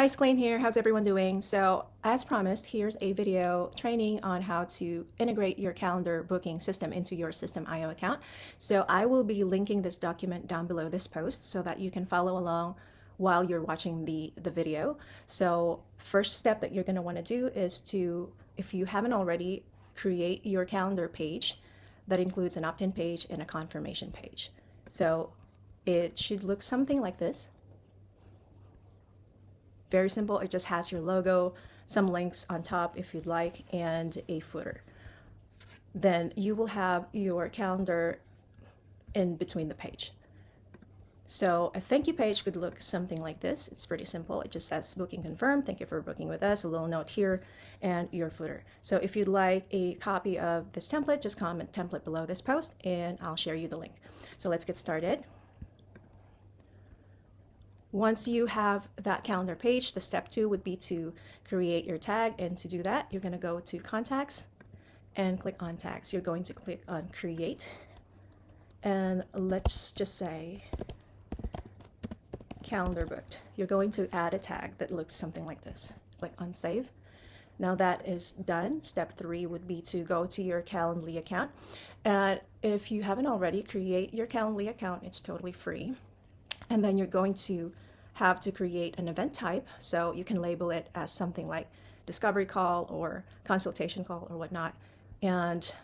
guys, Clayton here. How's everyone doing? So as promised, here's a video training on how to integrate your calendar booking system into your System.io account. So I will be linking this document down below this post so that you can follow along while you're watching the video. So first step that you're going to want to do is to, if you haven't already, create your calendar page that includes an opt-in page and a confirmation page. So it should look something like this. Very simple. It just has your logo, some links on top if you'd like, and a footer. Then you will have your calendar in between the page. So a thank you page could look something like this. It's pretty simple. It just says booking confirmed. Thank you for booking with us. A little note here and your footer. So if you'd like a copy of this template, just comment template below this post and I'll share you the link. So let's get started. Once you have that calendar page, the step 2 would be to create your tag. And to do that, you're going to go to contacts and click on tags. You're going to click on create. And let's just say calendar booked. You're going to add a tag that looks something like this. Click on save. Now that is done. Step 3 would be to go to your Calendly account. And if you haven't already, create your Calendly account. It's totally free. And then you're going to have to create an event type. So you can label it as something like discovery call or consultation call or whatnot. And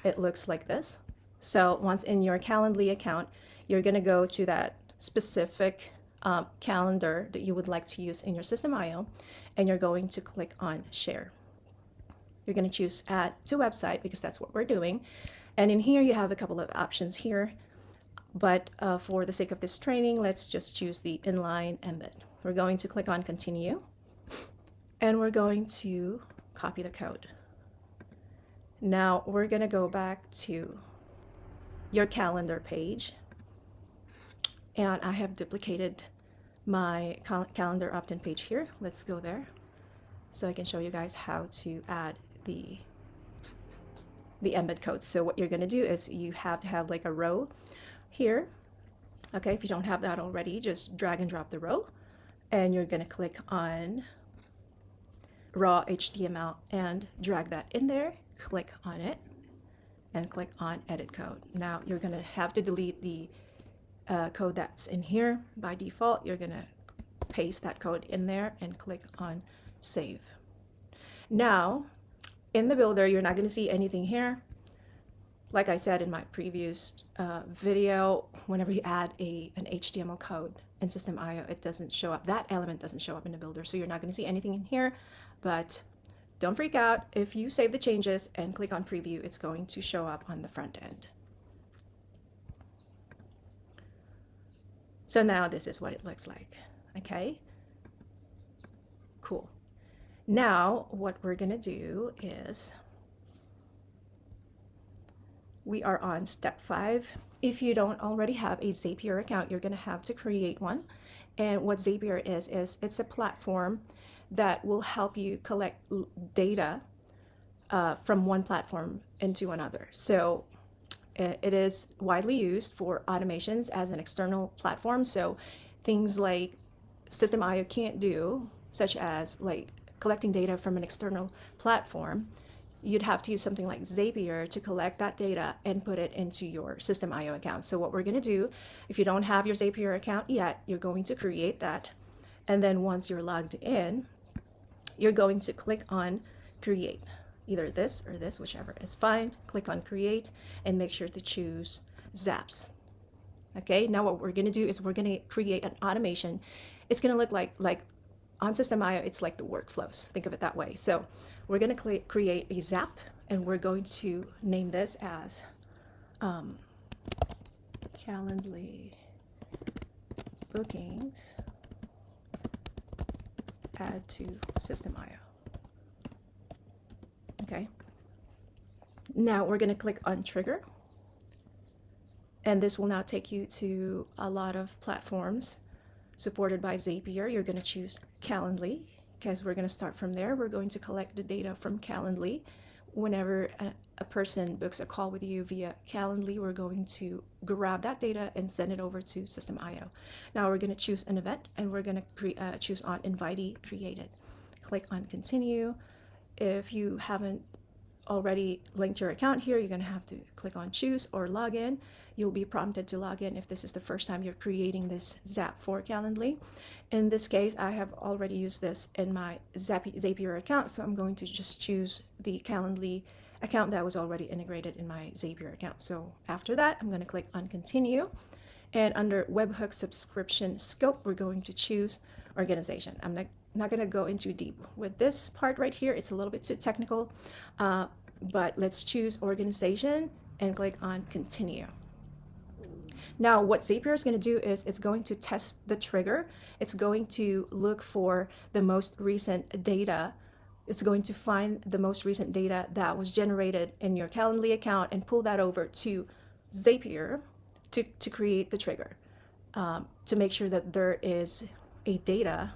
it looks like this. So once in your Calendly account, you're going to go to that specific calendar that you would like to use in your System.io, and you're going to click on share. You're going to choose add to website because that's what we're doing. And in here, you have a couple of options here. But for the sake of this training, let's just choose the inline embed. We're going to click on continue, and we're going to copy the code. Now we're going to go back to your calendar page, and I have duplicated my calendar opt-in page here. Let's go there so I can show you guys how to add the embed code. So what you're going to do is you have to have like a row here. Okay, if you don't have that already, just drag and drop the row, and you're going to click on raw HTML and drag that in there, click on it, and click on edit code. Now you're going to have to delete the code that's in here. By default, you're going to paste that code in there and click on save. Now in the builder, you're not going to see anything here. Like I said in my previous video, whenever you add an HTML code in System.io, it doesn't show up. That element doesn't show up in the builder, so you're not going to see anything in here. But don't freak out. If you save the changes and click on preview, it's going to show up on the front end. So now this is what it looks like. Okay, cool. Now what we're going to do is we are on step 5. If you don't already have a Zapier account, you're going to have to create one. And what Zapier is it's a platform that will help you collect data from one platform into another. So it is widely used for automations as an external platform. So things like System.io can't do, such as like collecting data from an external platform, you'd have to use something like Zapier to collect that data and put it into your System.io account. So what we're going to do, if you don't have your Zapier account yet, you're going to create that. And then once you're logged in, you're going to click on create. Either this or this, whichever is fine. Click on create and make sure to choose Zaps. Okay, now what we're going to do is we're going to create an automation. It's going to look like on System.io, it's like the workflows. Think of it that way. So we're going to create a Zap, and we're going to name this as Calendly bookings add to System.io. Okay. Now we're going to click on trigger, and this will now take you to a lot of platforms supported by Zapier. You're going to choose Calendly because we're going to start from there. We're going to collect the data from Calendly whenever a person books a call with you via Calendly, we're going to grab that data and send it over to System.io. Now we're going to choose an event, and we're going to choose on invitee created. Click on continue. If you haven't already linked your account here, you're going to have to click on choose or log in. You'll be prompted to log in if this is the first time you're creating this Zap for Calendly. In this case, I have already used this in my Zapier account, so I'm going to just choose the Calendly account that was already integrated in my Zapier account. So after that, I'm going to click on continue, and under webhook subscription scope, we're going to choose organization. I'm not going to go into deep with this part right here. It's a little bit too technical, but let's choose organization and click on continue. Now what Zapier is going to do is it's going to test the trigger. It's going to look for the most recent data. It's going to find the most recent data that was generated in your Calendly account and pull that over to Zapier to create the trigger, to make sure that there is a data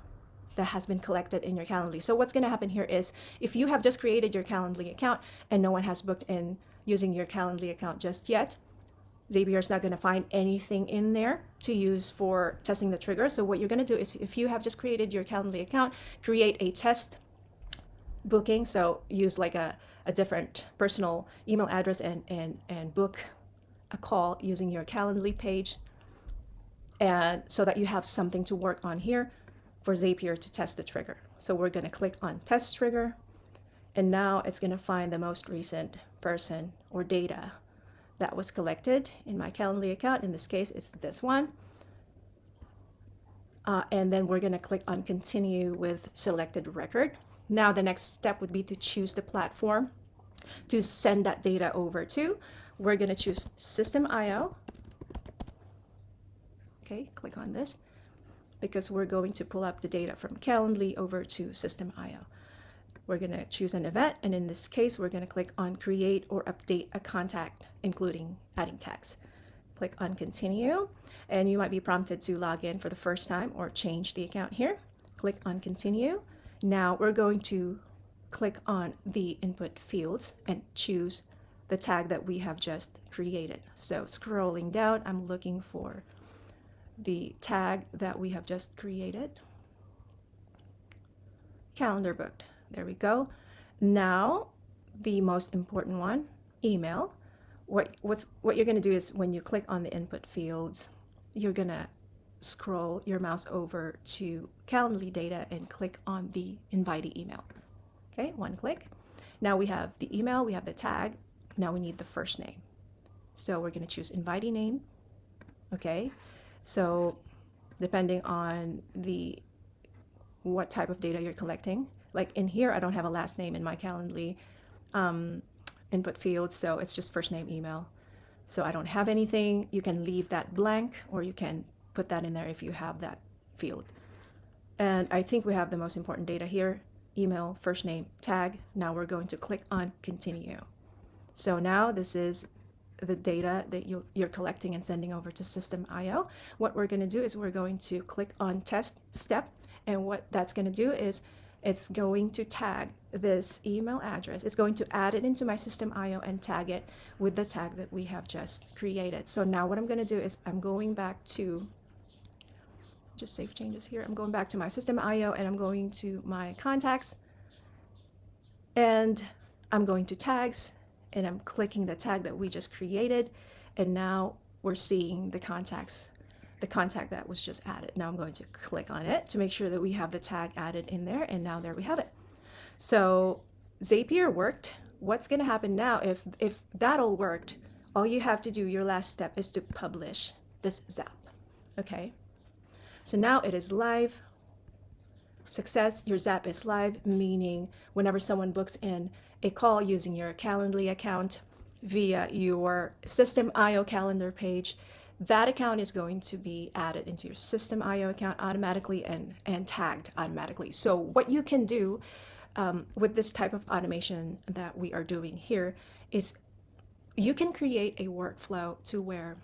that has been collected in your Calendly. So what's going to happen here is if you have just created your Calendly account and no one has booked in using your Calendly account just yet, Zapier is not going to find anything in there to use for testing the trigger. So what you're going to do is if you have just created your Calendly account, create a test booking. So use like a different personal email address and book a call using your Calendly page, and so that you have something to work on here for Zapier to test the trigger. So we're going to click on test trigger, and now it's going to find the most recent person or data that was collected in my Calendly account. In this case, it's this one. And then we're going to click on continue with selected record. Now the next step would be to choose the platform to send that data over to. We're going to choose System.io. Okay, click on this because we're going to pull up the data from Calendly over to System.io. We're going to choose an event, and in this case, we're going to click on create or update a contact, including adding tags. Click on continue, and you might be prompted to log in for the first time or change the account here. Click on continue. Now we're going to click on the input fields and choose the tag that we have just created. So scrolling down, I'm looking for the tag that we have just created. Calendar booked. There we go. Now, the most important one, email. What you're going to do is when you click on the input fields, you're going to scroll your mouse over to Calendly data and click on the invitee email. Okay, one click. Now we have the email, we have the tag. Now we need the first name. So we're going to choose invitee name. Okay, so depending on what type of data you're collecting. Like in here, I don't have a last name in my Calendly input field, so it's just first name, email. So I don't have anything. You can leave that blank, or you can put that in there if you have that field. And I think we have the most important data here, email, first name, tag. Now we're going to click on continue. So now this is the data that you're collecting and sending over to System.io. What we're going to do is we're going to click on test step, and what that's going to do is it's going to tag this email address. It's going to add it into my System.io and tag it with the tag that we have just created. So now what I'm going to do is I'm going back to, just save changes here. I'm going back to my System.io and I'm going to my contacts, and I'm going to tags, and I'm clicking the tag that we just created, and now we're seeing the contact that was just added. Now I'm going to click on it to make sure that we have the tag added in there, and now there we have it. So Zapier worked. What's going to happen now, if that all worked, all you have to do, your last step, is to publish this Zap. Okay, so now it is live. Success, your Zap is live, meaning whenever someone books in a call using your Calendly account via your System.io calendar page, that account is going to be added into your System.io account automatically and tagged automatically. So what you can do with this type of automation that we are doing here is you can create a workflow to where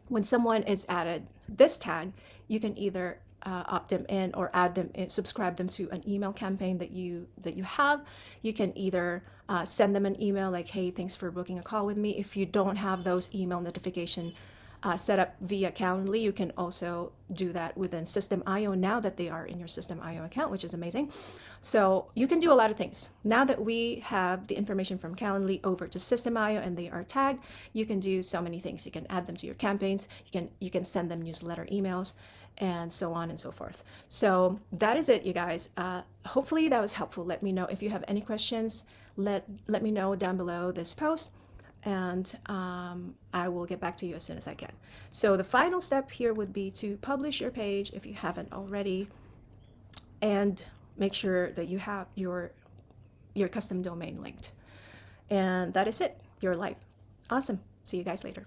when someone is added this tag, you can either opt them in or add them in, subscribe them to an email campaign that you have. You can either send them an email like, hey, thanks for booking a call with me. If you don't have those email notification set up via Calendly, you can also do that within System.io now that they are in your System.io account, which is amazing. So you can do a lot of things. Now that we have the information from Calendly over to System.io and they are tagged, you can do so many things. You can add them to your campaigns. You can send them newsletter emails, and so on and so forth. So that is it, you guys. Hopefully that was helpful. Let me know if you have any questions. Let me know down below this post, and I will get back to you as soon as I can. So the final step here would be to publish your page if you haven't already, and make sure that you have your custom domain linked. And that is it. You're live. Awesome. See you guys later.